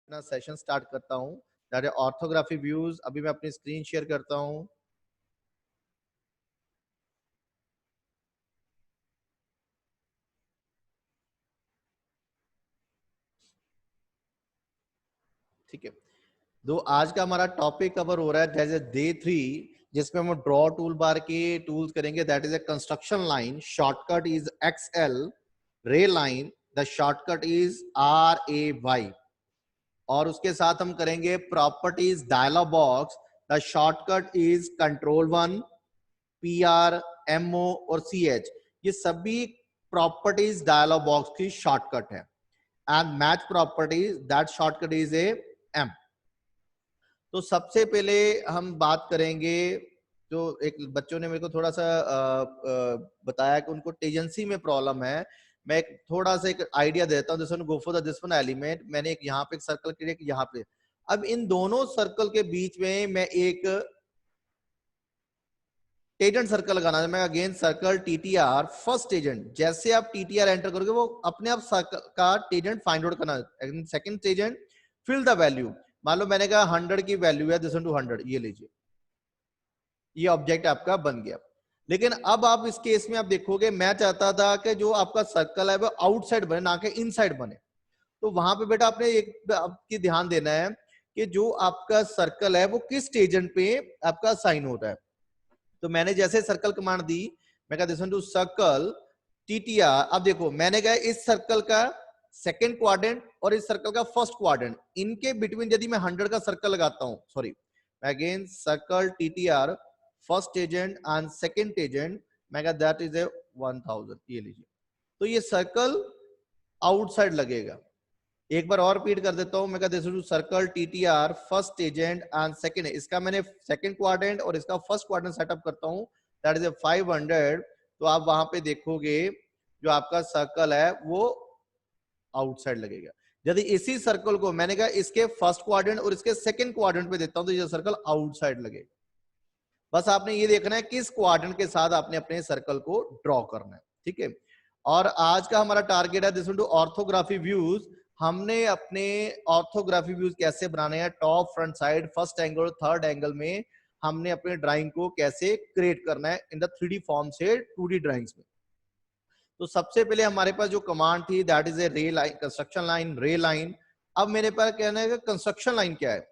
अपना session start करता हूँ, दैट इज ऑर्थोग्राफी व्यूज। अभी मैं अपनी स्क्रीन शेयर करता हूँ। ठीक है, तो आज का हमारा टॉपिक कवर हो रहा है जैसे डे 3, जिसमें हम ड्रॉ टूल बार के टूल्स करेंगे। That is a construction line, shortcut is XL, ray line, the shortcut is RAY। और उसके साथ हम करेंगे properties dialog box, the shortcut is Ctrl+1, PR, MO और CH। ये सभी प्रॉपर्टीज डायलॉग बॉक्स की शॉर्टकट है। And match properties, that shortcut is a M। तो सबसे पहले हम बात करेंगे, जो एक बच्चों ने मेरे को थोड़ा सा बताया कि उनको टेजेंसी में प्रॉब्लम है। मैं एक थोड़ा सा एक आइडिया देता हूँ। जैसे गो for the this one element, मैंने एक यहाँ पे एक सर्कल क्रिएट, यहाँ पे। अब इन दोनों सर्कल के बीच में मैं एक टेजेंट सर्कल लगाना है। मैं again circle TTR first tangent, जैसे आप TTR एंटर करोगे वो अपने आप सर्कल का टेजेंट फाइंड आउट करना है। Second tangent, fill the value. मान लो मैंने कहा 100 की वैल्यू है, दिस टू 100, ये लीजिए, ये ऑब्जेक्ट आपका बन गया। लेकिन अब आप इस केस में आप देखोगे, मैं चाहता था कि जो आपका सर्कल है वो आउटसाइड बने, ना कि इनसाइड बने। तो वहां पे बेटा आपने एक आपकी ध्यान देना है कि जो आपका सर्कल है वो किस टेजेंट पे आपका साइन हो रहा है। तो मैंने जैसे सर्कल कमांड दी, मैं कहता टू सर्कल TTR। अब देखो मैंने कहा इस सर्कल का सेकंड क्वाड्रेंट और इस सर्कल का फर्स्ट क्वाड्रेंट, इनके बिटवीन यदि मैं 100 का सर्कल लगाता हूं, sorry, again circle TTR first tangent and second tangent, मैं कहा दैट इज ए 1000, ये लीजिए। तो ये सर्कल आउटसाइड लगेगा। एक बार और रिपीट कर देता हूं, मैं कहता हूं circle TTR first tangent and second, इसका मैंने सेकंड क्वाड्रेंट और इसका फर्स्ट क्वाड्रेंट सेटअप करता हूं, दैट इज ए 500। तो आप वहां पे देखोगे जो आपका सर्कल है वो आउटसाइड लगेगा। यदि इसी सर्कल को मैंने कहा इसके फर्स्ट क्वाड्रेंट और इसके सेकंड क्वाड्रेंट पे देता हूं, तो ये सर्कल आउटसाइड लगेगा। बस आपने ये देखना है किस क्वाड्रेंट के साथ आपने अपने सर्कल को ड्रॉ करना है। ठीक है, और आज का हमारा टारगेट है दिस टू ऑर्थोग्राफी व्यूज। हमने अपने ऑर्थोग्राफी व्यूज कैसे बनाने हैं, top, front, side, first angle, third angle में हमने अपने ड्राइंग को कैसे क्रिएट करना है इन द 3D फॉर्म से 2D ड्राइंग्स में। तो सबसे पहले हमारे पास जो कमांड थी दैट इज ए रे लाइन, कंस्ट्रक्शन लाइन, रे लाइन। अब मेरे पास कहना है कि कंस्ट्रक्शन लाइन क्या है,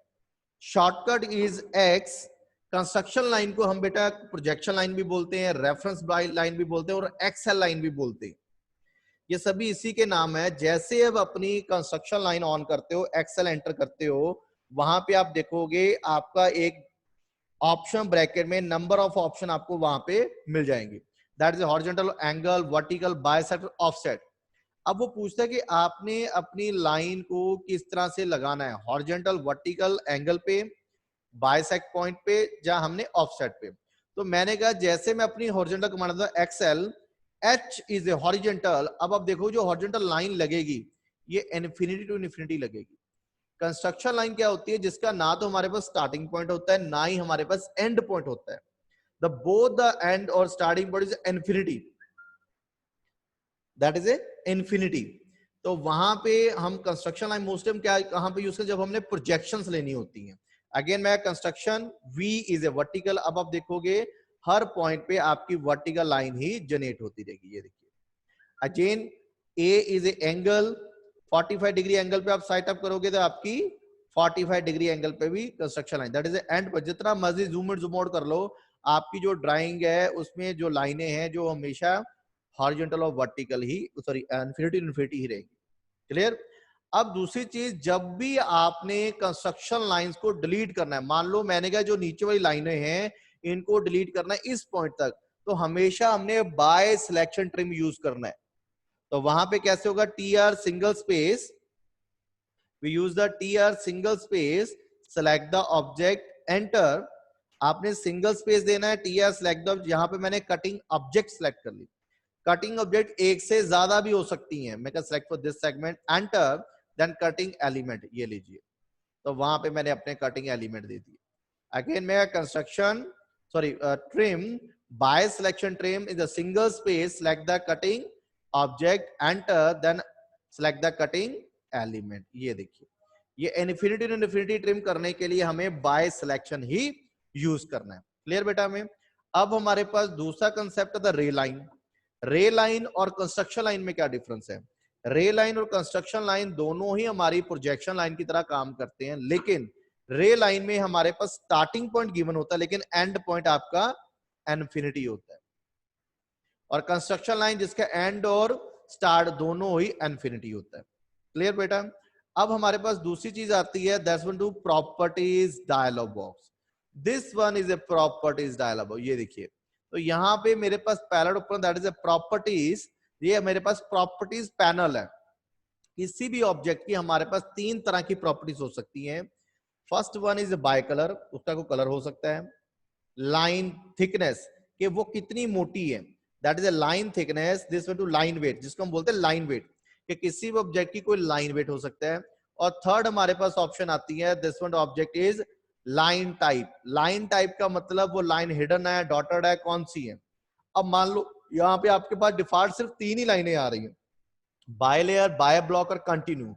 shortcut is X। Construction line को हम बेटा प्रोजेक्शन लाइन भी बोलते हैं, रेफरेंस लाइन भी बोलते हैं और एक्सेल लाइन भी बोलते हैं। ये सभी इसी के नाम है। जैसे अब अपनी कंस्ट्रक्शन लाइन ऑन करते हो, एक्सेल एंटर करते हो, वहां पे आप देखोगे आपका एक ऑप्शन ब्रैकेट में नंबर ऑफ ऑप्शन आपको वहां पे मिल जाएंगे। That is horizontal, angle, vertical, bisector, offset. अब वो पूछता है कि आपने अपनी लाइन को किस तरह से लगाना है, हॉरिजॉन्टल, वर्टिकल, एंगल पे, बाइसेक्ट पॉइंट पे, या हमने ऑफसेट पे। तो मैंने कहा जैसे मैं अपनी हॉरिजॉन्टल कमांड था XL, H is a horizontal. अब आप देखो जो हॉरिजॉन्टल लाइन लगेगी ये इन्फिनिटी टू इन्फिनिटी लगेगी। कंस्ट्रक्शन लाइन क्या होती है, जिसका ना तो हमारे पास स्टार्टिंग पॉइंट होता है ना ही हमारे पास एंड पॉइंट होता है। द बोथ द एंड और starting point is infinity, that is A infinity. तो वहां पे हम कंस्ट्रक्शन लाइन मोस्ट टाइम क्या कहां पे यूज करते हैं, जब हमने प्रोजेक्शंस लेनी होती हैं। अगेन मैं construction, V is a vertical. अब आप देखोगे हर पॉइंट पे आपकी वर्टिकल लाइन ही जनरेट होती रहेगी। ये देखिए again A is A angle, 45 degree angle पे आप सेट अप करोगे तो आपकी 45 डिग्री एंगल पे भी construction line, that is and पर। जितना मर्जी जूम इन जूम आउट कर लो, आपकी जो ड्राइंग है उसमें जो लाइनें हैं जो हमेशा हॉरिजॉन्टल और वर्टिकल ही, सॉरी इन्फिनिटी इन्फिनिटी ही रहेगी। क्लियर। अब दूसरी चीज, जब भी आपने कंस्ट्रक्शन लाइंस को डिलीट करना है, मान लो मैंने कहा जो नीचे वाली लाइनें हैं इनको डिलीट करना है इस पॉइंट तक, तो हमेशा हमने बाय सिलेक्शन ट्रिम यूज करना है। तो वहां पे कैसे होगा, TR single space, we use the TR single space, select the object, enter. आपने सिंगल स्पेस देना है, TR सेलेक्ट द, यहां पे मैंने कटिंग ऑब्जेक्ट सेलेक्ट कर ली। कटिंग ऑब्जेक्ट एक से ज्यादा भी हो सकती हैं, मैं select for this segment, enter, then cutting element, ये लीजिए। तो वहां पे मैंने अपने कटिंग एलिमेंट दे दिए। अगेन मैं construction, sorry trim, by selection trim is a single space, select the cutting object, enter, then select the cutting element, ये देखिए। ये इन्फिनिटी और इन्फिनिटी ट्रिम करने के लिए हमें बाय सिलेक्शन ही यूज करना है। क्लियर बेटा? हमें अब हमारे पास दूसरा कंसेप्ट था रे लाइन। रे लाइन और कंस्ट्रक्शन लाइन में क्या डिफरेंस है? रे लाइन और कंस्ट्रक्शन लाइन दोनों ही हमारी प्रोजेक्शन लाइन की तरह काम करते हैं, लेकिन रे लाइन में हमारे पास स्टार्टिंग पॉइंट गिवन होता है लेकिन एंड पॉइंट आपका इन्फिनिटी होता है, और कंस्ट्रक्शन लाइन जिसका एंड और स्टार्ट दोनों ही इन्फिनिटी होता है। क्लियर बेटा? अब हमारे पास दूसरी चीज आती है, that's one two properties dialog box. This one is a properties dialog box. ये देखिए, तो यहाँ पे मेरे पास panel open, that is a properties. ये मेरे पास प्रॉपर्टीज पैनल है। किसी भी ऑब्जेक्ट की हमारे पास तीन तरह की प्रॉपर्टीज हो सकती हैं। First one is by colour, उसका कोई कलर हो सकता है। लाइन थिकनेस, कि वो कितनी मोटी है, that is a line thickness. This one to line weight, जिसको हम बोलते हैं लाइन वेट, कि किसी भी ऑब्जेक्ट की कोई लाइन वेट हो सकता है। और थर्ड हमारे पास ऑप्शन आती है, this one object is line type. Line type का मतलब वो लाइन हिडन है, डॉटेड है, कौन सी है। अब मान लो यहाँ पे आपके पास डिफॉल्ट सिर्फ तीन ही लाइनें आ रही हैं, बाय लेयर, बाय ब्लॉक और कंटिन्यू।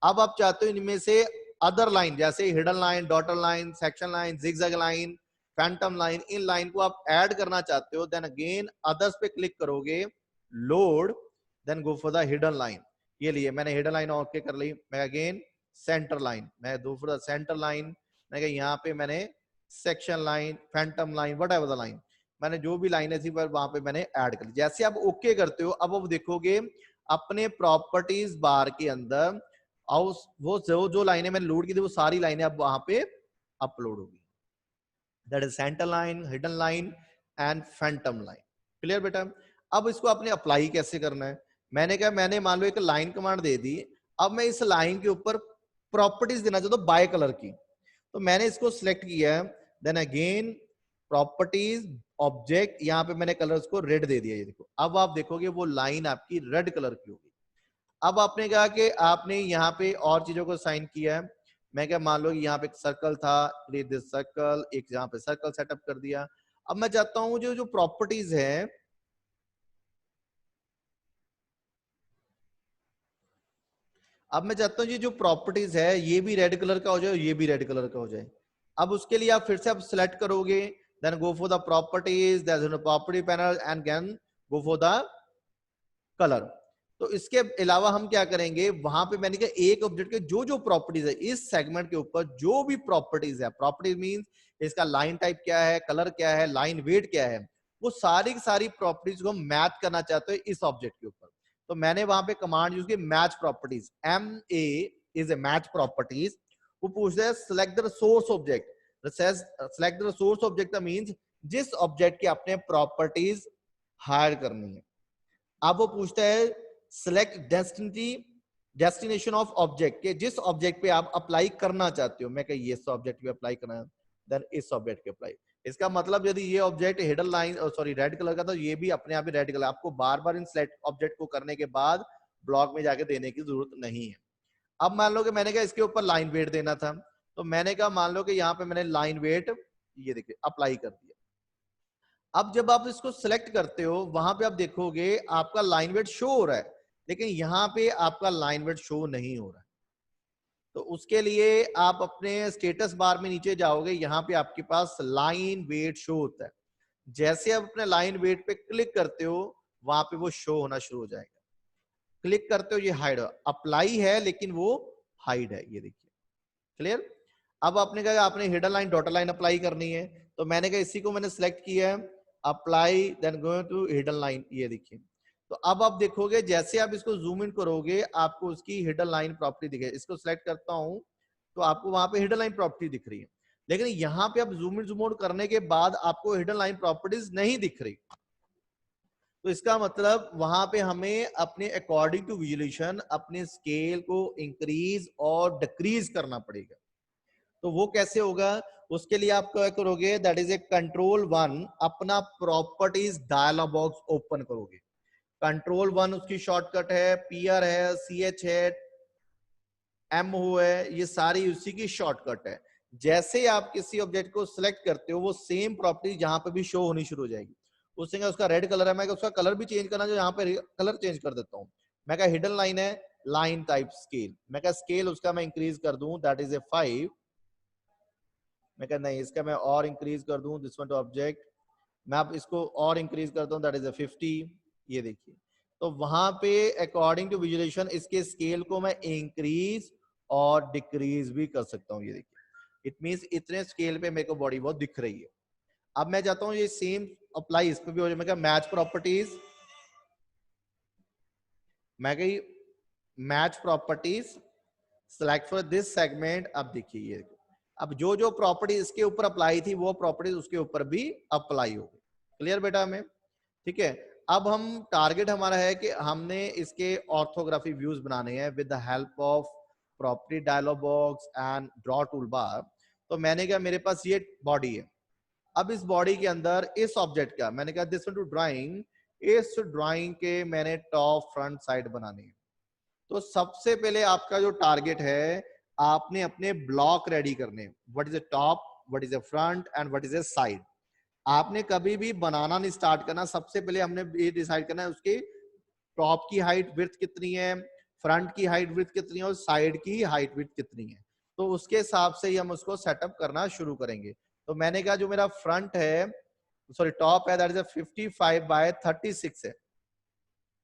अब आप चाहते हो इनमें से अदर लाइन, जैसे hidden line, dotted line, section line, zigzag line, phantom line, इन लाइन को आप ऐड करना चाहते हो, देन अगेन अदर्स पे क्लिक करोगे, load, then go for the hidden line. ये लिए मैंने हिडन लाइन ओके कर ली। मैं अगेन सेंटर लाइन, मैं दो फॉर द सेंटर लाइन। मैं यहाँ पे मैंने section line, phantom line, what ever the line, मैंने जो भी लाइन थी वहां पे मैंने ऐड कर ली। जैसे आप ओके करते हो, अब आप देखोगे अपने प्रॉपर्टीज बार के अंदर और वो जो लाइनें मैंने लोड की थी वो सारी लाइनें अब वहां पे अपलोड होगी। That is centre line, hidden line and Phantom line. Clear बेटा? अब इसको आपने अप्लाई कैसे करना है? मैंने कहा, मैंने मान लो एक लाइन कमांड दे दी, अब मैं इस लाइन के ऊपर प्रॉपर्टीज देना चाहता हूँ बाय कलर की, तो मैंने इसको सिलेक्ट किया, देन अगेन प्रॉपर्टीज, ऑब्जेक्ट, यहाँ पे मैंने कलर को रेड दे दिया। ये देखो, अब आप देखोगे वो लाइन आपकी रेड कलर की होगी। अब आपने कहा कि आपने यहाँ पे और चीजों को साइन किया है। मैं क्या, मान लो यहाँ पे एक सर्कल था, क्रिएट दिस सर्कल, एक यहाँ पे सर्कल सेटअप कर दिया। अब मैं चाहता हूँ जो जो प्रॉपर्टीज है, अब मैं चाहता हूँ ये जो प्रॉपर्टीज है ये भी रेड कलर का हो जाए, ये भी रेड कलर का हो जाए। अब उसके लिए आप फिर से आप सिलेक्ट करोगे, then go for the properties, property panel and then go for the colour. तो इसके अलावा हम क्या करेंगे, वहां पे मैंने कहा एक ऑब्जेक्ट के जो जो प्रॉपर्टीज है, इस सेगमेंट के ऊपर जो भी प्रॉपर्टीज है, प्रॉपर्टीज मींस इसका लाइन टाइप क्या है, कलर क्या है, लाइन वेट क्या है, वो सारी की सारी प्रॉपर्टीज को मैच करना चाहते हो इस ऑब्जेक्ट के ऊपर। तो मैंने वहां पे कमांड यूज की, match properties, MA is a match properties. वो पूछता है select the source object, select the source object means जिस ऑब्जेक्ट की आपने प्रॉपर्टीज हायर करनी है। अब वो पूछता है सिलेक्ट डेस्टिनेशन ऑफ ऑब्जेक्ट, के जिस ऑब्जेक्ट पे आप अप्लाई करना चाहते हो। मैं कहीं ये ऑब्जेक्ट पे अप्लाई करना है, देन इस ऑब्जेक्ट पे अप्लाई। इसका मतलब यदि ये object hidden line sorry red colour का, तो ये भी अपने आप ही रेड कलर, आपको बार बार इन सेलेक्ट ऑब्जेक्ट को करने के बाद ब्लॉक में जाके देने की जरूरत नहीं है। अब मान लो कि मैंने कहा इसके ऊपर लाइन वेट देना था, तो मैंने कहा मान लो कि यहाँ पे मैंने लाइन वेट ये देखिए अप्लाई कर दिया। अब जब आप इसको सिलेक्ट करते हो, वहां पे आप देखोगे आपका लाइन वेट शो हो रहा है, लेकिन यहाँ पे आपका लाइन वेट शो नहीं हो रहा है। तो उसके लिए आप अपने स्टेटस बार में नीचे जाओगे, यहाँ पे आपके पास लाइन वेट शो होता है। जैसे आप अपने लाइन वेट पे क्लिक करते हो, वहां पे वो शो होना शुरू हो जाएगा। क्लिक करते हो, ये हाइड, अप्लाई है लेकिन वो हाइड है, ये देखिए। क्लियर? अब आपने कहा आपने hidden line, dotted line apply करनी है, तो मैंने कहा इसी को मैंने सिलेक्ट किया है, apply, then go to hidden line, ये देखिए। तो अब आप देखोगे जैसे आप इसको जूम इन करोगे, आपको उसकी हिडन लाइन प्रॉपर्टी दिखेगी। इसको सिलेक्ट करता हूं तो आपको वहां पे हिडन लाइन प्रॉपर्टी दिख रही है, लेकिन यहाँ पे आप जूम इन जूम आउट करने के बाद आपको हिडन लाइन प्रॉपर्टीज नहीं दिख रही। तो इसका मतलब वहां पे हमें अपने अकॉर्डिंग टू विजुअलाइजेशन अपने स्केल को इंक्रीज और डिक्रीज करना पड़ेगा। तो वो कैसे होगा, उसके लिए आप क्या करोगे, दैट इज ए कंट्रोल 1, अपना प्रॉपर्टीज डायलॉग बॉक्स ओपन करोगे। कंट्रोल 1 उसकी शॉर्टकट है, PR है, CH है, MO है, ये सारी उसी की शॉर्टकट है। जैसे आप किसी ऑब्जेक्ट को सिलेक्ट करते हो, वो सेम प्रॉपर्टी जहां पे भी शो होनी शुरू हो जाएगी। उसका रेड कलर है, मैं उसका कलर भी चेंज करना, जो यहाँ पे कलर चेंज कर देता हूँ। मैं हिडन लाइन है, लाइन टाइप स्केल, मैं कहा स्केल उसका मैं इंक्रीज कर दूं, दैट इज ए 5, मैं कहा नहीं इसका मैं और इंक्रीज कर दूं, दिस वन टू ऑब्जेक्ट, मैं अब इसको और इंक्रीज करता हूं, दैट इज ए 50, ये देखिए। तो वहां पे अकॉर्डिंग टू विजुअलाइजेशन इसके स्केल को मैं इंक्रीज और डिक्रीज भी कर सकता हूं, ये देखिए। इट मींस इतने स्केल पे मेरे को बॉडी बहुत दिख रही है। अब मैं चाहता हूं ये सेम अप्लाई इस पे भी हो जाए, मैं क्या मैच प्रॉपर्टीज, मैं कही match properties select for this segment. अब देखिए ये, अब जो जो प्रॉपर्टी इसके ऊपर अप्लाई थी वो प्रॉपर्टीज उसके ऊपर भी अप्लाई हो गई। क्लियर बेटा हमें? ठीक है। अब हम टारगेट हमारा है कि हमने इसके ऑर्थोग्राफी व्यूज बनाने हैं with the help of property dialog box and draw tool bar. तो मैंने कहा मेरे पास ये बॉडी है, अब इस बॉडी के अंदर इस ऑब्जेक्ट का मैंने कहा दिस वन टू ड्राइंग, इस ड्राइंग के मैंने टॉप फ्रंट साइड बनानी है। तो सबसे पहले आपका जो टारगेट है, आपने अपने ब्लॉक रेडी करने, what is a top, what is a front end what is a side. आपने कभी भी बनाना नहीं स्टार्ट करना, सबसे पहले हमने ये डिसाइड करना है उसकी टॉप की हाइट विड्थ कितनी है, फ्रंट की हाइट विड्थ कितनी है और साइड की हाइट विड्थ कितनी है। तो उसके हिसाब से ही हम उसको सेटअप करना शुरू करेंगे। तो मैंने कहा जो मेरा फ्रंट है, सॉरी टॉप है, दैट इज 55 बाय 36 है,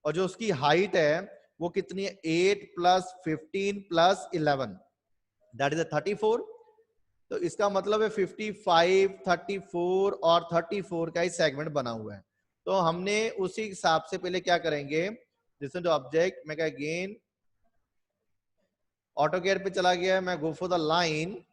और जो उसकी हाइट है वो कितनी है, 8 प्लस 15 प्लस 11, दैट इज 34। तो इसका मतलब है 55, 34 और 34 का ही सेगमेंट बना हुआ है। तो हमने उसी हिसाब से पहले क्या करेंगे, लिसन टू ऑब्जेक्ट, मैं अगेन ऑटो केयर पे चला गया, मैं गो फॉर द लाइन,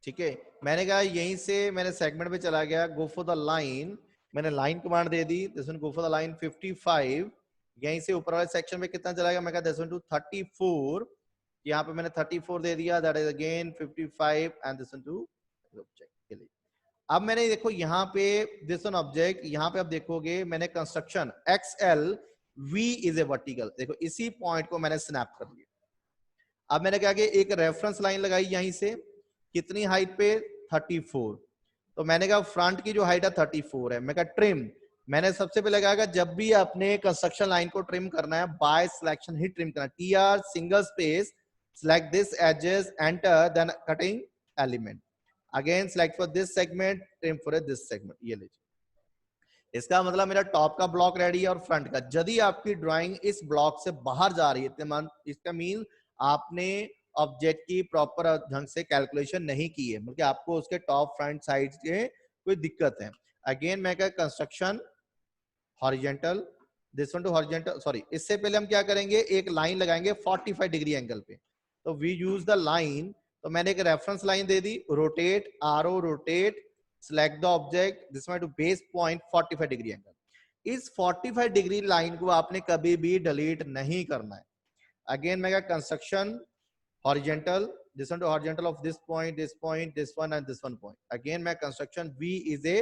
ठीक है। मैंने कहा यहीं से मैंने सेगमेंट पे चला गया, गो फॉर द लाइन, मैंने line command they the, this one go for the line 55, यहीं से ऊपर वाले सेक्शन में कितना चला गया, मैं कहा दिस वन टू 34, यहाँ पे मैंने 34 दे दिया, that is again 55 and this one to object के लिए। अब मैंने देखो यहाँ पे दिस वन ऑब्जेक्ट, यहाँ पे आप देखोगे मैंने construction XL V is a vertical, देखो इसी पॉइंट को मैंने स्नैप कर लिया। अब मैंने क्या किया, एक रेफरेंस लाइन लगाई यहीं से, कितनी हाइट पे, 34। तो मैंने कहा फ्रंट की जो हाइट है 34 है, मैं कहा ट्रिम, मैंने सबसे पहले कहा जब भी आपने कंस्ट्रक्शन लाइन को ट्रिम करना है बाय सिलेक्शन ही ट्रिम करना, TR single space select this edges, enter, then cutting element, again select for this segment, trim for this segment, ये लीजिए। इसका मतलब मेरा टॉप का ब्लॉक रेडी है और फ्रंट का। यदि आपकी ड्राइंग इस ब्लॉक से बाहर जा रही है, इसका मीन आपने ऑब्जेक्ट की प्रॉपर ढंग से कैलकुलेशन नहीं की है, मतलब आपको उसके टॉप फ्रंट साइड के कोई दिक्कत है। अगेन मैं क्या, construction horizontal, this one to horizontal, sorry इससे पहले हम क्या करेंगे, एक लाइन लगाएंगे 45 डिग्री एंगल पे। तो वी यूज द लाइन, तो मैंने एक रेफरेंस लाइन दे दी, रोटेट आरो rotate, select the object, this one to base point 45 degree angle. इस 45 डिग्री लाइन को आपने कभी भी डिलीट नहीं करना है। अगेन मैं क्या, construction horizontal, this one to horizontal of this point, this one and this one point, again मैं construction V is a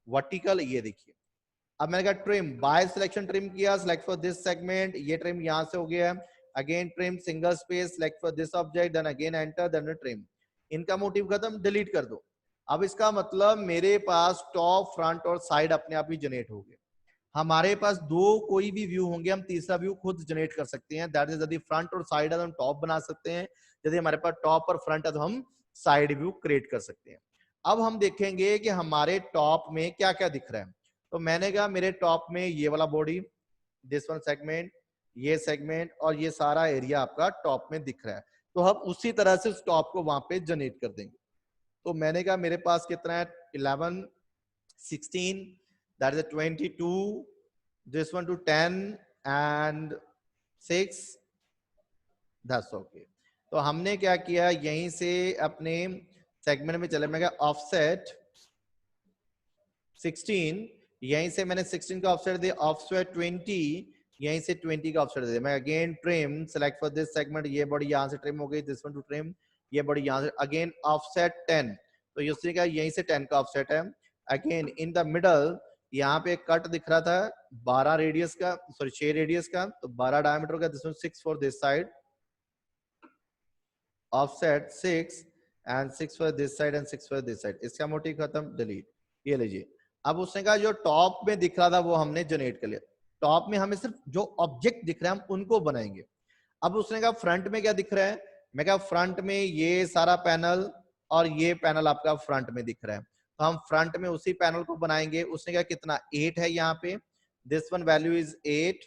vertical, ये देखिए। अब मैंने कहा ट्रिम, बाय सिलेक्शन ट्रिम किया, select for this segment, ये ट्रिम यहां से हो गया, again trim single space, select for this object, then again enter, then trim. इनका मोटिव खत्म, डिलीट कर दो। अब इसका मतलब मेरे पास टॉप फ्रंट और साइड अपने आप ही जनरेट हो गए। हमारे पास दो कोई भी व्यू होंगे, हम तीसरा व्यू खुद जनरेट कर सकते हैं, दैट इज यदि फ्रंट और साइड है तो हम टॉप बना सकते हैं, यदि हमारे पास टॉप और फ्रंट है तो हम साइड व्यू क्रिएट कर सकते हैं। अब हम देखेंगे कि हमारे टॉप में क्या क्या दिख रहा है। तो मैंने कहा मेरे टॉप में ये वाला बॉडी, दिस वन सेगमेंट, ये सेगमेंट और ये सारा एरिया आपका टॉप में दिख रहा है। तो हम उसी तरह से उस टॉप को वहां पे जनरेट कर देंगे। तो मैंने कहा मेरे पास कितना है, 11, 16, that is a 22, this one to 10 and 6, that's okay। तो हमने क्या किया, यहीं से अपने सेगमेंट में चले, मैं ऑफसेट 16, यहीं से मैंने 16 का ऑफसेट दिया, ऑफसेट 20, यहीं से 20 का ऑफसेट दिया। मैं again trim, select for this segment, ये बॉडी यहां से ट्रिम हो गई, दिस वन टू ट्रिम, ये बॉडी यहां से, अगेन ऑफसेट 10, तो यहीं से 10 का ऑफसेट है। अगेन इन द मिडल यहाँ पे एक कट दिख रहा था 12 रेडियस का, सॉरी 6 रेडियस का, तो 12 डायमीटर का, this one 6 for this side, offset 6 and 6 for this side and 6 for this side. इसका मोटिव खत्म, डिलीट। ये लीजिए, अब उसने कहा जो टॉप में दिख रहा था वो हमने जनरेट कर लिया। टॉप में हमें सिर्फ जो ऑब्जेक्ट दिख रहा है हम उनको बनाएंगे। अब उसने कहा फ्रंट में क्या दिख रहा है, मैं कहा फ्रंट में ये सारा पैनल और ये पैनल आपका फ्रंट में दिख रहा है, तो हम फ्रंट में उसी पैनल को बनाएंगे। उसने कहा कितना 8 है यहाँ पे, दिस वन वैल्यू इज 8,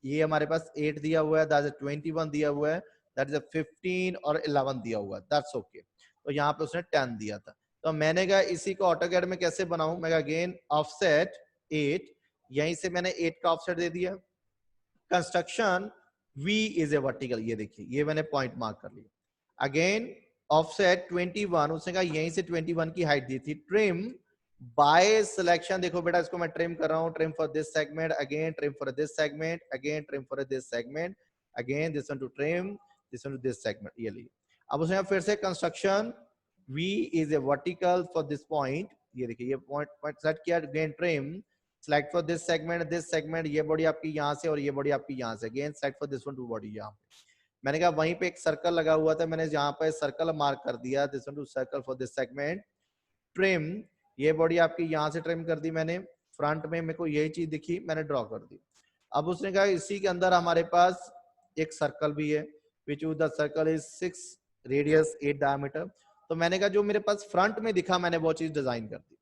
ये हमारे पास 8 दिया हुआ है, दैट इज 21 दिया हुआ है, दैट इज 15 और 11 दिया हुआ है, दैट्स ओके। तो यहाँ पे उसने 10 दिया था, तो मैंने कहा इसी को ऑटोकैड में कैसे बनाऊं, मैं कहा अगेन ऑफसेट 8, यहीं से मैंने 8 का ऑफसेट दे दिया। Construction V is a vertical, ये देखिए ये मैंने पॉइंट मार्क कर लिया। अगेन ऑफसेट 21, उसने कहा यहीं से 21 की हाइट दी थी। ट्रिम बाय सिलेक्शन, देखो बेटा इसको मैं ट्रिम कर रहा हूं, trim for this segment, again trim for this segment, again trim for this segment, again this one to trim, this one to this segment, ये लीजिए। अब उसने फिर से construction V is a vertical for this point, ये देखिए ये point set किया, again trim, select for this segment, ये बॉडी आपकी यहाँ से और ये बॉडी आपकी यहाँ से, again select for this one two body यहाँ पे। मैंने कहा वहीं पे एक सर्कल लगा हुआ था, मैंने यहाँ पे सर्कल मार्क कर दिया, this one to circle for this segment, trim, ये बॉडी आपकी यहाँ से ट्रिम कर दी मैंने, फ्रंट में मेरे को यही चीज दिखी, मैंने ड्रॉ कर दी। अब उसने कहा इसी के अंदर हमारे पास एक सर्कल भी है, which the circle is 6 radius 8 diameter. तो मैंने कहा जो मेरे पास फ्रंट में दिखा मैंने वो चीज डिजाइन कर दी।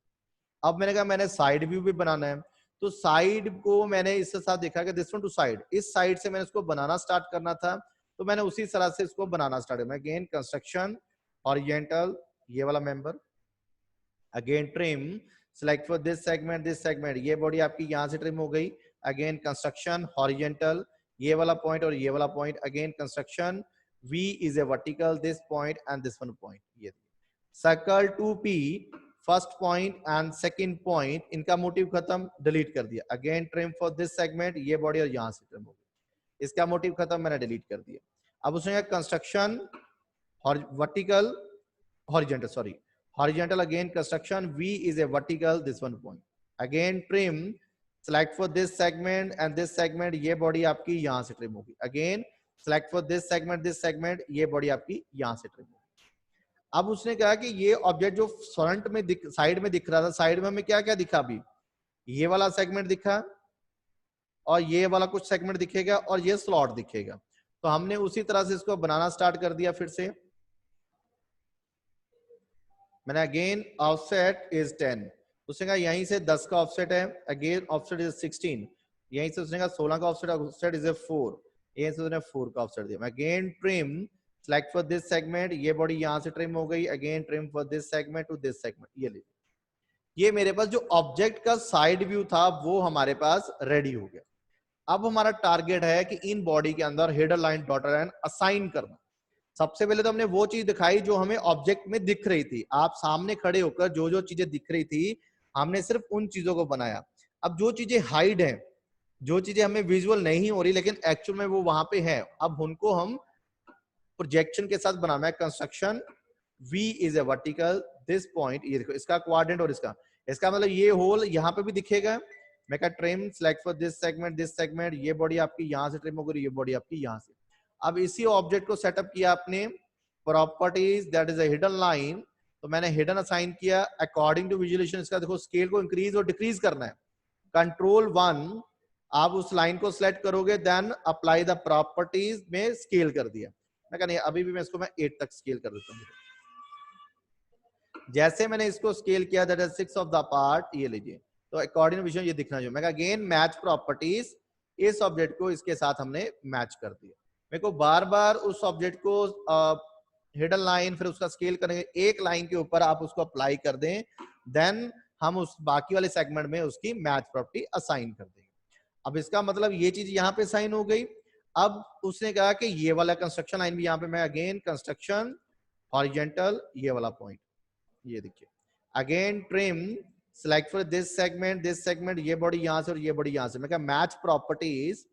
अब मैंने कहा मैंने साइड व्यू भी बनाना है, तो साइड को मैंने इसके साथ देखा कि दिस वन टू साइड, इस साइड से मैंने इसको बनाना स्टार्ट करना था, तो मैंने उसी तरह से इसको बनाना स्टार्ट किया। अगेन कंस्ट्रक्शन हॉरिजॉन्टल, ये वाला member, again trim, select for this segment, ये बॉडी आपकी यहाँ से ट्रिम हो गई, अगेन कंस्ट्रक्शन हॉरिजॉन्टल, ये वाला पॉइंट और ये वाला point, again construction V is a vertical, this point and this one point, ये circle 2P, first point and second point, इनका मोटिव खत्म, डिलीट कर दिया। Again trim for this segment, ये बॉडी और यहां से ट्रिम हो गई, इसका मोटिव खत्म, मैंने डिलीट कर दिया। अब उसने construction vertical horizontal, sorry horizontal, again construction V is a vertical, this one point, again trim, select for this segment and this segment, ये बॉडी आपकी यहां से ट्रिम होगी, again select for this segment, ये बॉडी आपकी यहां से trim होगी। अब उसने कहा कि ये ऑब्जेक्ट जो फ्रंट में साइड में दिख रहा था, साइड में हमें क्या क्या दिखा, अभी ये वाला सेगमेंट दिखा और ये वाला कुछ सेगमेंट दिखेगा और ये स्लॉट दिखेगा, तो हमने उसी तरह से इसको बनाना स्टार्ट कर दिया। फिर से मैंने अगेन ऑफसेट इज 10, उसने कहा यहीं से 10 का ऑफसेट है, अगेन ऑफसेट इज 16, यहीं से उसने कहा 16 का ऑफसेट इज 4, यहीं से उसने 4 का ऑफसेट दिया। Again trim, select for this segment, ये बॉडी यहां से ट्रिम हो गई, again trim for this segment to this segment, ये लीजिए। ये मेरे पास जो ऑब्जेक्ट का साइड व्यू था वो हमारे पास रेडी हो गया। अब हमारा टारगेट है कि इन बॉडी के अंदर header line dotted line assign करना। सबसे पहले तो हमने वो चीज दिखाई जो हमें ऑब्जेक्ट में दिख रही थी, आप सामने खड़े होकर जो जो चीजें दिख रही थी हमने सिर्फ उन चीजों को बनाया। अब जो चीजें हाइड है, जो चीजें हमें विजुअल नहीं हो रही लेकिन एक्चुअल में वो वहां पे है, अब उनको हम प्रोजेक्शन के साथ बनाना है। Construction V is a vertical, this point, ये देखो इसका क्वाड्रेंट और इसका मतलब ये होल यहाँ पे भी दिखेगा। मैं कहा trim, select for this segment, ये बॉडी आपकी यहाँ से ट्रिम हो गई, ये बॉडी आपकी यहाँ से। अब इसी ऑब्जेक्ट को सेटअप किया आपने, properties, that is a hidden line, तो मैंने हिडन असाइन किया अकॉर्डिंग टू विजुअलाइजेशन। इसका देखो स्केल को इंक्रीज और डिक्रीज करना है, कंट्रोल 1, आप उस लाइन को सिलेक्ट करोगे, देन अप्लाई द प्रॉपर्टीज में स्केल कर दिया। मैं कहा नहीं, अभी भी मैं इसको 8 तक स्केल कर देता हूँ। जैसे मैंने इसको स्केल किया, that is 6 of the part, ये लीजिए, तो अकॉर्डिंग विजन ये दिखना चाहिए। मैं कहा अगेन मैच प्रॉपर्टीज, इस ऑब्जेक्ट को इसके साथ हमने मैच कर दिया। मेरे को बार बार उस ऑब्जेक्ट को हिडन लाइन फिर उसका स्केल करेंगे, एक लाइन के ऊपर आप उसको अप्लाई कर दें, देन हम उस बाकी वाले सेगमेंट में उसकी मैच प्रॉपर्टी असाइन कर देंगे। अब इसका मतलब ये चीज यहाँ पे साइन हो गई। अब उसने कहा कि ये वाला कंस्ट्रक्शन लाइन भी यहाँ पे मैं अगेन कंस्ट्रक्शन हॉरिजॉन्टल, ये वाला पॉइंट, ये देखिए, again trim, select for this segment, ये बॉडी यहां से और ये बॉडी यहां से। मैं कहा match properties,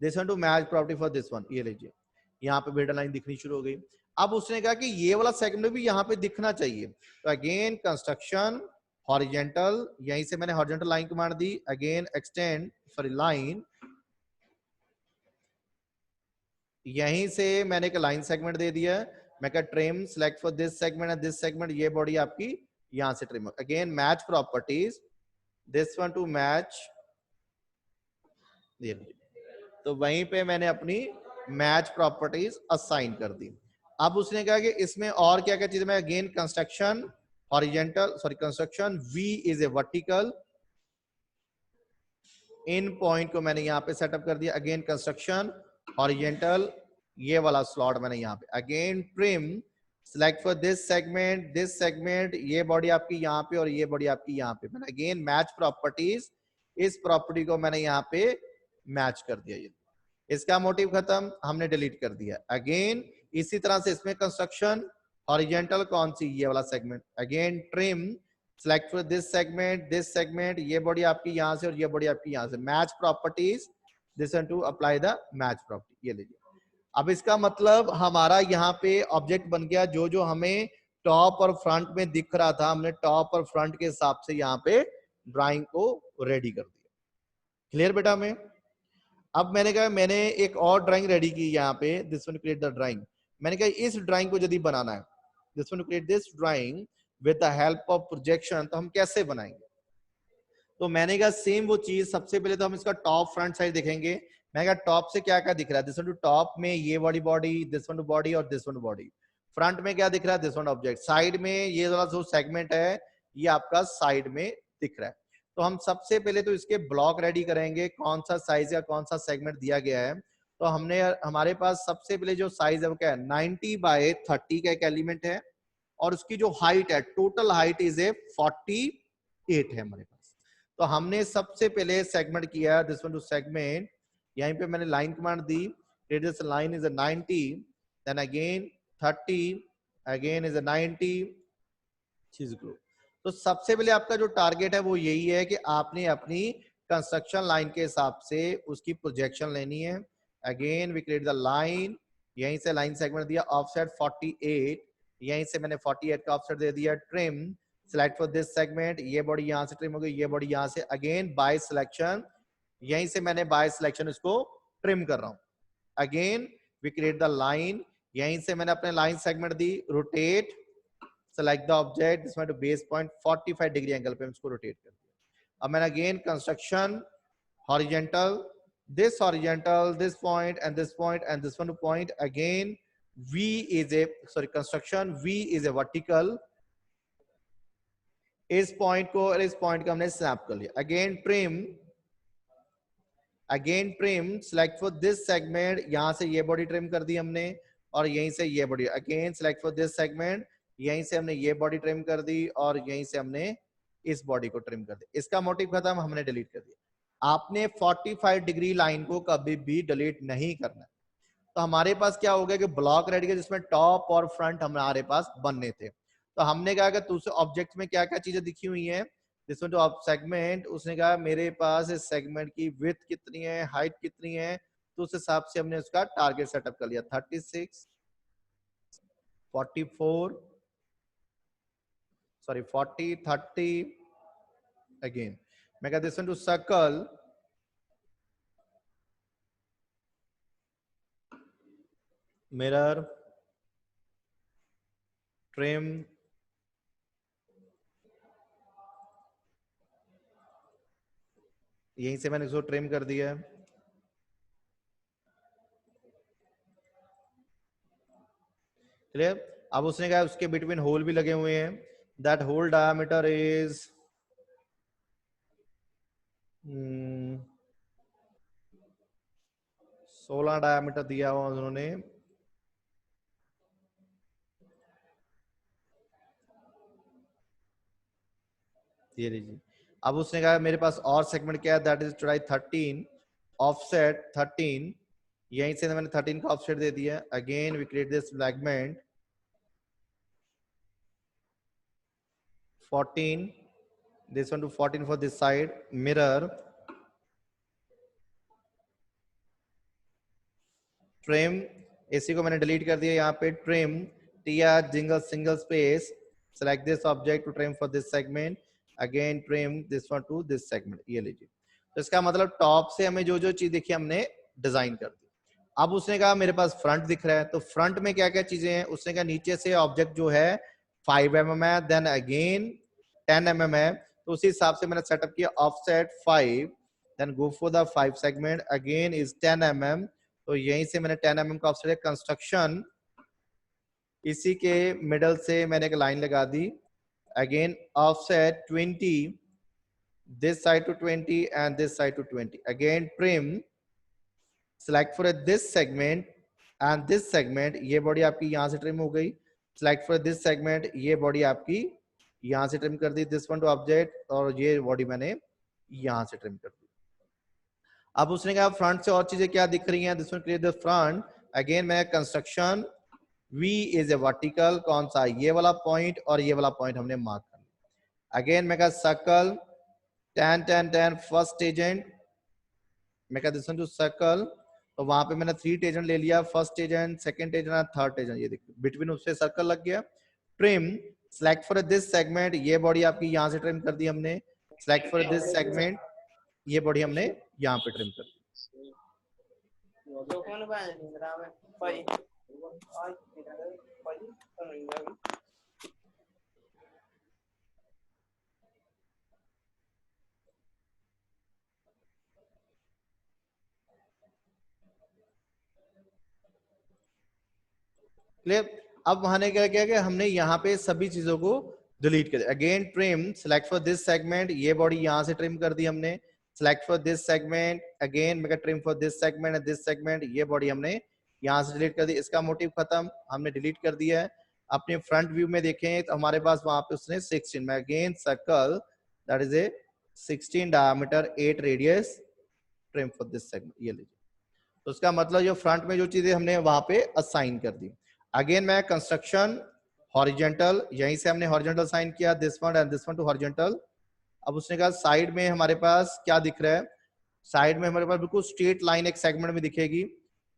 this one to match property for this one, ये लीजिए, यहाँ पे बेटर लाइन दिखनी शुरू हो गई। अब उसने कहा कि ये वाला सेगमेंट भी यहाँ पे दिखना चाहिए, तो अगेन कंस्ट्रक्शन हॉरिजेंटल, यहीं से मैंने हॉरिजेंटल लाइन कमांड दी, अगेन एक्सटेंड सॉरी लाइन, यहीं से मैंने एक लाइन सेगमेंट दे दिया, मैं कहा trim select for this segment and this segment, ये बॉडी आपकी यहां से trim, again match properties, this one to match, तो वहीं पे मैंने अपनी मैच प्रॉपर्टीज असाइन कर दी। अब उसने कहा कि इसमें और क्या क्या चीज, मैं again construction horizontal sorry construction V is a vertical, इन पॉइंट को मैंने यहाँ पे सेटअप कर दिया, अगेन कंस्ट्रक्शन हॉरिजेंटल, ये वाला स्लॉट मैंने यहाँ पे, again trim select for this segment, ये बॉडी आपकी यहाँ पे और ये बॉडी आपकी यहाँ पे, मैंने अगेन मैच प्रॉपर्टीज, इस प्रॉपर्टी को मैंने यहाँ पे मैच कर दिया, ये इसका मोटिव खत्म, हमने डिलीट कर दिया। अगेन इसी तरह से इसमें कंस्ट्रक्शन हॉरिजेंटल कौन सी, ये वाला segment, again trim select for this segment, ये बॉडी आपकी यहां से और ये बॉडी आपकी यहां से, match properties, this one to apply the match property, ये लीजिए। अब इसका मतलब हमारा यहाँ पे ऑब्जेक्ट बन गया, जो जो हमें टॉप और फ्रंट में दिख रहा था, हमने टॉप और फ्रंट के हिसाब से यहाँ पे ड्राइंग को रेडी कर दिया। क्लियर बेटा? में अब मैंने कहा मैंने एक और ड्राइंग रेडी की यहाँ पे, this one create the drawing, मैंने कहा इस ड्राइंग को यदि बनाना है, this one create this drawing with the help of projection, तो हम कैसे बनाएंगे? तो मैंने कहा सेम वो चीज, सबसे पहले तो हम इसका टॉप फ्रंट साइड देखेंगे। मैं कहा टॉप से क्या क्या दिख रहा है, दिस वन टू टॉप में ये वाली body, this one two body और this one two body, front में क्या दिख रहा है, दिस वन ऑब्जेक्ट, साइड में ये वाला जो सेगमेंट है ये आपका साइड में दिख रहा है। तो हम सबसे पहले तो इसके ब्लॉक रेडी करेंगे, कौन सा साइज या कौन सा सेगमेंट दिया गया है। तो हमने हमारे पास सबसे पहले जो साइज है वो क्या है, 90 बाय 30 का एक एलिमेंट है, और उसकी जो हाइट है, टोटल हाइट इज ए 48 है हमारे पास। तो हमने सबसे पहले सेगमेंट किया, दिस वन टू सेगमेंट, यहीं पे मैंने लाइन कमांड दी, radius line is 90, then again 30, again is 90, चीज ग्रुप। तो सबसे पहले आपका जो टारगेट है वो यही है कि आपने अपनी कंस्ट्रक्शन लाइन के हिसाब से उसकी प्रोजेक्शन लेनी है। Again we create the line, यहीं से लाइन सेगमेंट दिया, ऑफसेट 48, यहीं से मैंने 48 का ऑफसेट दे दिया, trim select for this segment, ये बॉडी यहां से ट्रिम हो गई, ये बॉडी यहां से, अगेन बाय सिलेक्शन, यहीं से मैंने बाय सिलेक्शन इसको ट्रिम कर रहा हूं। Again we create the line, यहीं से मैंने अपने लाइन सेगमेंट दी, rotate select the object, this one to base point 45 degree angle पे इसको रोटेट कर दिया। अब मैंने again construction horizontal, this horizontal, this point and this one point, again V is a construction V is a vertical, इस point को और इस पॉइंट को हमने स्नैप कर लिया। Again trim select for this segment, यहां से ये बॉडी ट्रिम कर दी हमने, और यहीं से ये body, again select for this segment, यहीं से हमने ये बॉडी ट्रिम कर दी और यहीं से हमने इस बॉडी को ट्रिम कर दिया। इसका मोटिव खत्म, हमने डिलीट कर दिया। आपने 45 डिग्री लाइन को कभी भी डिलीट नहीं करना। तो हमारे पास क्या हो गया कि ब्लॉक रेडी है जिसमें टॉप और फ्रंट हमारे पास बनने थे। तो हमने कहा कि दूसरे ऑब्जेक्ट में क्या क्या चीजें दिखी हुई हैं, जिसमें जो सेगमेंट, उसने कहा मेरे पास इस सेगमेंट की विड्थ कितनी है, हाइट कितनी है, तो उस हिसाब से हमने उसका टारगेट सेटअप कर लिया, 36, 44 sorry 40, 30, again मैं कहते हैं टू सर्कल, मिरर, ट्रिम, यहीं से मैंने इसको ट्रिम कर दिया है। क्लियर? अब उसने कहा उसके बिटवीन होल भी लगे हुए हैं, that hole diameter is 16 diameter दिया हुआ उन्होंने, ये लीजिए। अब उसने कहा मेरे पास और सेगमेंट क्या है, दैट इज चौड़ाई 13, ऑफसेट 13, यहीं से मैंने 13 का ऑफसेट दे दिया। Again we create this segment 14, this one to 14 for this side, mirror, trim, इसी को मैंने डिलीट कर दिया यहाँ पे, trim TR jingle single space, select this object to trim for this segment, again trim this one to this segment, ये लीजिए। तो इसका मतलब टॉप से हमें जो जो चीज देखी हमने डिजाइन कर दी। अब उसने कहा मेरे पास फ्रंट दिख रहा है, तो फ्रंट में क्या क्या चीजें हैं, उसने कहा नीचे से ऑब्जेक्ट जो है 5 mm है, देन अगेन 10 mm है, तो उसी हिसाब से मैंने सेटअप किया offset 5, then go for the 5 segment, again is 10 mm, तो यहीं से मैंने 10 mm का ऑफसेट कंस्ट्रक्शन, इसी के मिडल से मैंने एक लाइन लगा दी, again offset 20, this side to 20 and this side to 20, again trim, select for this segment and this segment, ये बॉडी आपकी यहां से ट्रिम हो गई, select for this segment, ये बॉडी आपकी यहां से ट्रिम कर दी, this one to object, और ये बॉडी मैंने यहां से ट्रिम कर दी। अब उसने कहा फ्रंट से और चीजें क्या दिख रही हैं, this one clear the front, again मैं construction V is a vertical, कौन सा, ये वाला पॉइंट और ये वाला पॉइंट हमने मार्क कर लिया। अगेन मैं कहा सर्कल 10 10 10 फर्स्ट एजेंट, मैं कहा दिस वन टू सर्कल, तो वहां पे मैंने 3 एजेंट ले लिया, first agent, second agent, third agent, ये देखिए बिटवीन उससे सर्कल लग गया। Trim, select for this segment, ये बॉडी आपकी यहां से ट्रिम कर दी हमने, सेलेक्ट फॉर दिस सेगमेंट, ये बॉडी हमने यहाँ पे ट्रिम कर दी। क्लियर। अब वहां ने क्या किया कि हमने यहाँ पे सभी चीजों को डिलीट कर दिया। Again trim, select for this segment, ये बॉडी यहाँ से ट्रिम कर दी हमने, select for this segment, again मैं trim for this segment and this segment, ये बॉडी हमने यहाँ से डिलीट कर दी। इसका मोटिव खत्म, हमने डिलीट कर दिया है। अपने फ्रंट व्यू में देखें तो हमारे पास वहां पे उसने 16 में again circle that is A 16 diameter 8 radius, trim for this segment, ये लीजिए। तो उसका मतलब जो फ्रंट में जो चीजें हमने वहां पे असाइन कर दी। अगेन मैं कंस्ट्रक्शन हॉरिजेंटल, यहीं से हमने हॉरिजेंटल साइन किया, this one and this one to horizontal. अब उसने कहा साइड में हमारे पास क्या दिख रहा है, साइड में हमारे पास बिल्कुल स्ट्रेट लाइन एक सेगमेंट में दिखेगी।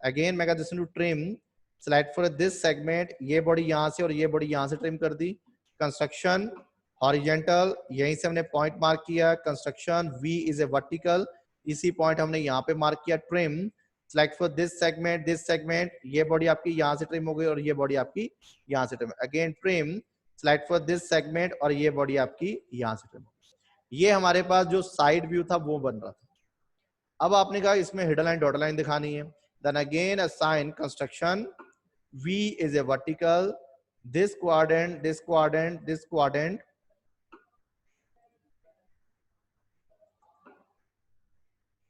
अगेन मैं this one to trim, select for this segment, ये बॉडी यहां से और ये बॉडी यहां से ट्रिम कर दी। कंस्ट्रक्शन हॉरिजेंटल, यहीं से हमने पॉइंट मार्क किया, construction V is a vertical, इसी पॉइंट हमने यहाँ पे मार्क किया। Trim, select for this segment, ये बॉडी आपकी यहाँ से ट्रिम हो गई और ये बॉडी आपकी यहाँ से trim. Again trim, select for this segment और ये बॉडी आपकी यहाँ से ट्रिम। ये हमारे पास जो साइड व्यू था वो बन रहा था। अब आपने कहा इसमें हिडन लाइन डॉट लाइन दिखानी है, then again assign construction V is a vertical, this quadrant, this quadrant, this quadrant,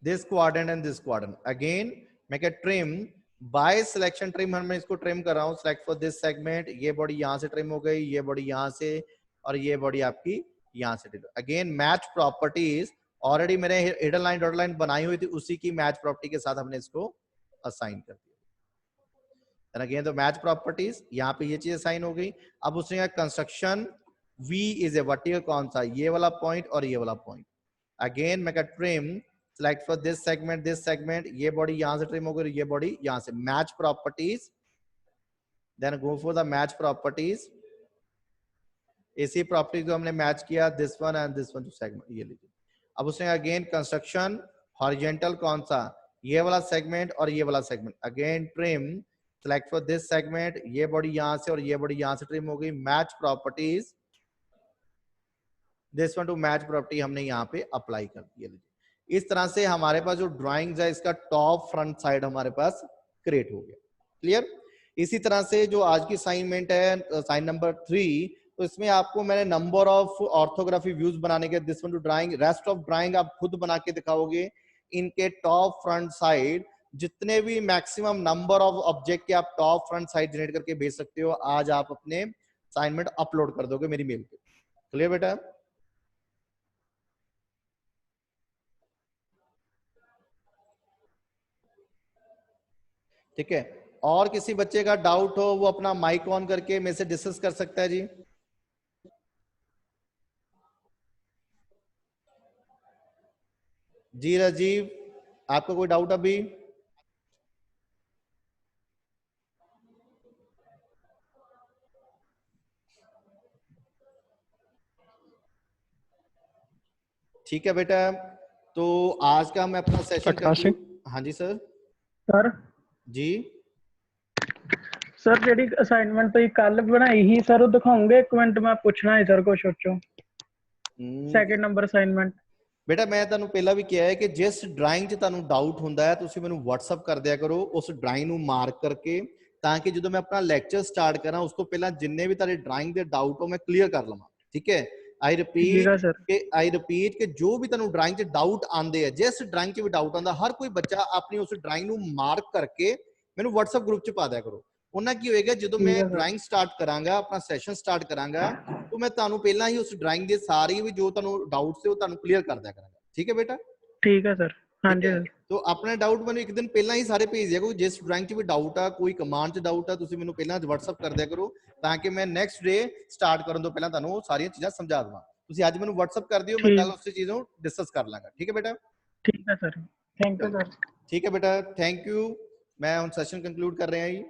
this quadrant and this quadrant. Again make a trim, by selection trim, मैं इसको ट्रिम कर रहा हूँ, select for this segment, ये body यहाँ से trim हो गई, ये बॉडी यहाँ से और ये बॉडी आपकी यहाँ से। अगेन मैच प्रॉपर्टीज, ऑलरेडी मैंने हिडन लाइन डॉट लाइन बनाई हुई थी, उसी की मैच प्रॉपर्टी के साथ हमने इसको असाइन कर दिया। अगेन तो मैच प्रॉपर्टीज, यहाँ पे ये चीज असाइन हो गई। अब उसने construction V is a vertical, कौन सा, ये वाला पॉइंट और ये वाला पॉइंट। अगेन मैं trim, select for this segment, ये बॉडी यहां से ट्रिम हो गई, ये बॉडी यहां से। Match properties, then go for the match properties, इसी प्रॉपर्टी को हमने मैच किया, this one and this one two segment, ये लीजिए। अब उसने अगेन कंस्ट्रक्शन हॉरिजेंटल, कौन सा, ये वाला सेगमेंट और ये वाला segment. Again trim, select for this segment, ये बॉडी यहां से और ये बॉडी यहां से ट्रिम हो गई। Match properties, this one to match property हमने यहाँ पे अप्लाई कर दी। इस तरह से हमारे पास जो ड्राइंग्स है इसका टॉप फ्रंट साइड हमारे पास क्रिएट हो गया। क्लियर। इसी तरह से जो आज की असाइनमेंट है साइन नंबर 3, तो इसमें आपको मैंने नंबर ऑफ ऑर्थोग्राफी व्यूज बनाने के, this one to drawing, rest of drawing आप खुद बना के दिखाओगे। इनके टॉप फ्रंट साइड जितने भी मैक्सिमम नंबर ऑफ ऑब्जेक्ट के आप टॉप फ्रंट साइड जनरेट करके भेज सकते हो, आज आप अपने असाइनमेंट अपलोड कर दोगे मेरी मेल पे। क्लियर बेटा। ठीक है। और किसी बच्चे का डाउट हो वो अपना माइक ऑन करके मेरे से डिस्कस कर सकता है जी। जी राजीव, आपका कोई डाउट अभी? ठीक है बेटा, तो आज का मैं अपना सेशन प्रकाश सिंह। हाँ जी सर। सर जी सर ਜਿਹੜੀ ਅਸਾਈਨਮੈਂਟ ਤੁਸੀਂ ਕੱਲ ਬਣਾਈ ਸੀ ਸਰ ਉਹ ਦਿਖਾਉਂਗੇ? ਇੱਕ ਮਿੰਟ ਮੈਂ ਪੁੱਛਣਾ ਹੈ ਸਰ ਕੁਛ ਸੋਚੋ। ਸੈਕਿੰਡ ਨੰਬਰ ਅਸਾਈਨਮੈਂਟ ਬੇਟਾ ਮੈਂ ਤੁਹਾਨੂੰ ਪਹਿਲਾਂ ਵੀ ਕਿਹਾ ਹੈ ਕਿ ਜਿਸ ਡਰਾਇੰਗ 'ਚ ਤੁਹਾਨੂੰ ਡਾਊਟ ਹੁੰਦਾ ਹੈ ਤੁਸੀਂ ਮੈਨੂੰ WhatsApp ਕਰ ਦਿਆ ਕਰੋ ਉਸ ਡਰਾਇੰਗ ਨੂੰ ਮਾਰਕ ਕਰਕੇ, ਤਾਂ ਕਿ ਜਦੋਂ ਮੈਂ ਆਪਣਾ ਲੈਕਚਰ ਸਟਾਰਟ ਕਰਾਂ ਉਸ ਤੋਂ ਪਹਿਲਾਂ ਜਿੰਨੇ ਵੀ ਤੁਹਾਡੇ ਡਰਾਇੰਗ ਦੇ ਡਾਊਟ ਹੋ ਮੈਂ ਕਲੀਅਰ ਕਰ ਲਵਾਂ। ਠੀਕ ਹੈ, ਆਈ ਰਿਪੀਟ ਕਿ ਜੋ ਵੀ ਤੁਹਾਨੂੰ ਡਰਾਇੰਗ 'ਚ ਡਾਊਟ ਆਉਂਦੇ ਆ, ਜਿਸ ਡਰਾਇੰਗ 'ਚ ਵੀ ਡਾਊਟ ਆਉਂਦਾ, ਹਰ ਕੋਈ ਬੱਚਾ ਆਪਣੀ ਉਸ ਡਰਾਇੰਗ ਨੂੰ ਮਾਰਕ ਕਰਕੇ ਮੈਨੂੰ WhatsApp ਗਰੁੱਪ 'ਚ ਪਾ ਦਿਆ ਕਰੋ। ਉਹਨਾਂ ਕੀ ਹੋਏਗਾ, ਜਦੋਂ ਮੈਂ ਡਰਾਇੰਗ ਸਟਾਰਟ ਕਰਾਂਗਾ, ਆਪਣਾ ਸੈਸ਼ਨ ਸਟਾਰਟ ਕਰਾਂਗਾ, तो मैं ਤੁਹਾਨੂੰ ਪਹਿਲਾਂ ਹੀ ਉਸ ਡਰਾਇੰਗ ਦੇ ਸਾਰੇ ਵੀ ਜੋ ਤੁਹਾਨੂੰ ਡਾਊਟਸ ਹੈ ਉਹ ਤੁਹਾਨੂੰ ਕਲੀਅਰ ਕਰ ਦਿਆ ਕਰਾਂਗਾ। ਠੀਕ ਹੈ ਬੇਟਾ? ਠੀਕ ਹੈ ਸਰ। ਹਾਂਜੀ ਸਰ। तो अपने डाउट मैंने एक दिन पहला ही सारे भेज दिया करो, जिस ड्राइंग च भी डाउट आ, कोई कमांड च डाउट आ, तुसी मैनू पहला WhatsApp कर दिया करो, ताकि मैं नेक्स्ट डे स्टार्ट करन तो पहला ਤੁਹਾਨੂੰ ਸਾਰੀਆਂ ਚੀਜ਼ਾਂ ਸਮਝਾ ਦਵਾਂ। ਤੁਸੀਂ ਅੱਜ ਮੈਨੂੰ WhatsApp ਕਰ ਦਿਓ, ਮੈਂ ਕੱਲ ਉਸ ਚੀਜ਼ ਨੂੰ ਡਿਸਕਸ ਕਰ ਲਾਂਗਾ। ਠੀਕ ਹੈ ਬੇਟਾ? ਠੀਕ ਹੈ ਸਰ। Thank you sir. ਠੀਕ ਹੈ ਬੇਟਾ, ਥੈਂਕ ਯੂ। मैं ਹੁਣ ਸੈਸ਼ਨ ਕੰਕਲੂਡ ਕਰ ਰਿਹਾ ਹਾਂ ਜੀ।